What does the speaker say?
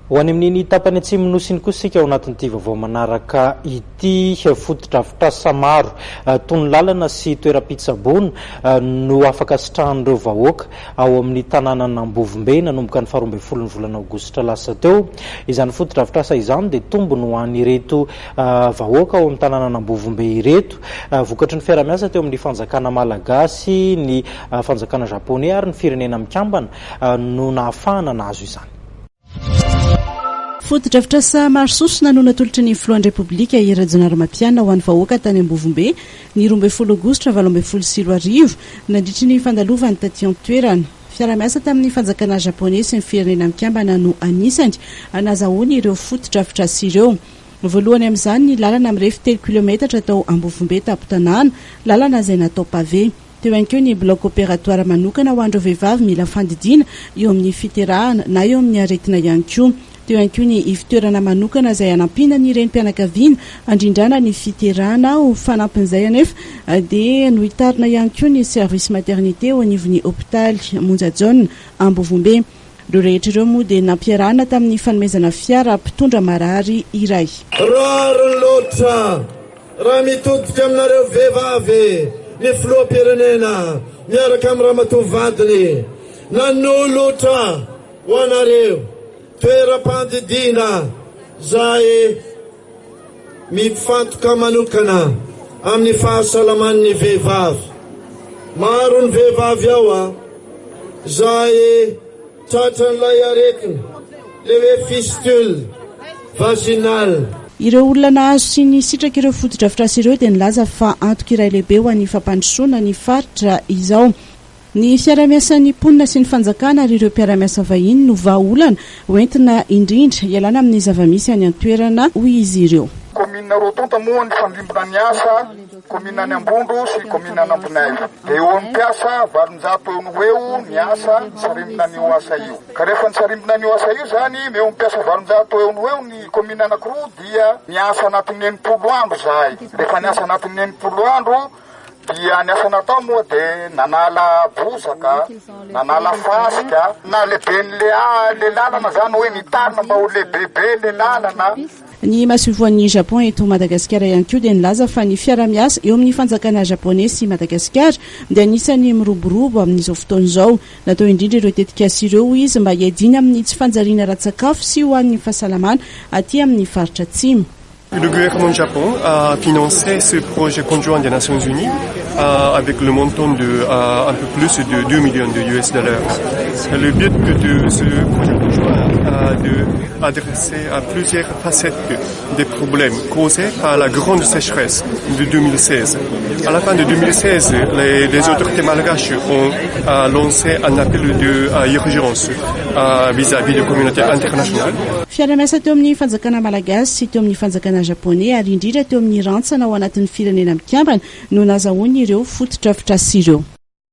ho any amin'iny tapany atsimo nosiny kosa sika ao anatin'ity vaovao manaraka ity fotodrafitrasa maro tony lalana sy toeram-pitsabona no afaka sitrahan'ireo vahoaka ao amin'ny tanàna Nambovombe nanomboka ny 12 ny volana aogositra lasa teo. Izany fotodrafitrasa izany dia tombony ho an'ireto vahoaka ao amin'ny tanàna Nambovombe ireto, vokatry ny fiara-miasa teo amin'ny fanjakana malagasy, ny fanjakana japonais ary ny firenena mikambana no nahafahana nahazo izany. Fotodrafitrasa maro sosona no natolotry ny filohan'ny Repoblika Rajaonary Mapiana ho an'ny vahoaka tany Ambovombe ny 12 aogositra 2024 nandritry ny fandalovany taty an-toerana. Fiara-miasa tamin'ny fanjakana japonais sy ny firenena mikambana no anisany anazahoany ireo fotodrafitrasa ireo. Voalohany amin'izany ny lalana mirefy 3 kilometatra tao Ambovombe tapo-tanàna, lalana izay natao pavé. Teo ihany koa ny bloc opératoire manokana ho an'ireo vehivavy mila fandidiana eo amin'ny fiterahana na eo amin'ny aretina ihany koa. Teo ihany koa ny ivitoerana manokana izay anampiana ny renim-pianakaviana andrindrana ny fiterahana ho fanampin'izay anefa dia no hitarina ihany koa ny service maternité ao anivon'ny hôpitaly Monjajona Ambovombe. Ireo rehetra ireo moa dia nampiarahana tamin'ny fanomezana fiara mpitondra marary iray. Rariny loatra raha mitodika aminareo vehivavy ny filoham-pirenena miaraka amin'ny ramatoavadiny nanohy loatra ho anareo toeram-pandidina zay mifantoka manokana amin'ny fahasalaman'ny vehivavy. Maro ny vehivavy ao zay tratran'ilay aretina le hoe fistule vaginal. Ireo olona nahazo sy ny sitraka ireo fotodrafitrasa ireo dia nilaza fa antoka iray lehibe ho an'ny fampandrosoana ny faritra izao. Ny fiara-miasan'ny mponina sy ny fanjakana ary ireo mpiara-miasa vahiny no vahaolana hoentina indrindra ialana amin'ny zavamisy any an-toerana hoy izy ireo. Komina Rotonta moa ny fandrimbona ny asa, komina ny Ambondro sy komina ny Ambonay. Dia eo amin'ny mpiasa valonjato eo no eo ny asa sarimbona ny asa io. Ka rehefa ny sarimbona ny asa io zany, eo amin'ny mpiasa valonjato eo no eo ny komina anankiroa dia ny asa anatin'ny 90 andro zay. Rehefa ny asa anatin'ny 90 andro dia ny asa natao moa dia nanala bozaka, nanala fasika, na lehibe le lalana zany hoe nitarina mba ho lehibebe le lalana. Ny masivoan'ny Japon eto Madagasikara ihany koa dia nilaza fa ny fiara-miasa eo amin'ny fanjakana japonais sy Madagasikara dia anisany miroborobo amin'izao fotoana izao. Natao indrindra ireo tetikasa ireo izy mba hiadina amin'ny tsy fanjariana ara-tsakafo sy ho an'ny fahasalamana aty amin'ny faritra atsimo. Le gouvernement du Japon a financé ce projet conjoint des Nations Unies avec le montant de un peu plus de 2 millions de US dollars. Le but de ce projet conjoint est d'adresser à plusieurs facettes des problèmes causés par la grande sécheresse de 2016. À la fin de 2016, les autorités malgaches ont lancé un appel d'urgence vis-à-vis de la communauté internationale. Fiara-miasa teo amin'ny fanjakana malagasy sy teo amin'ny fanjakana japonais ary indrindra teo amin'ny rantsana ao anatin'ny firenena mikambana no nazahoany ireo fotodrafitrasa ireo.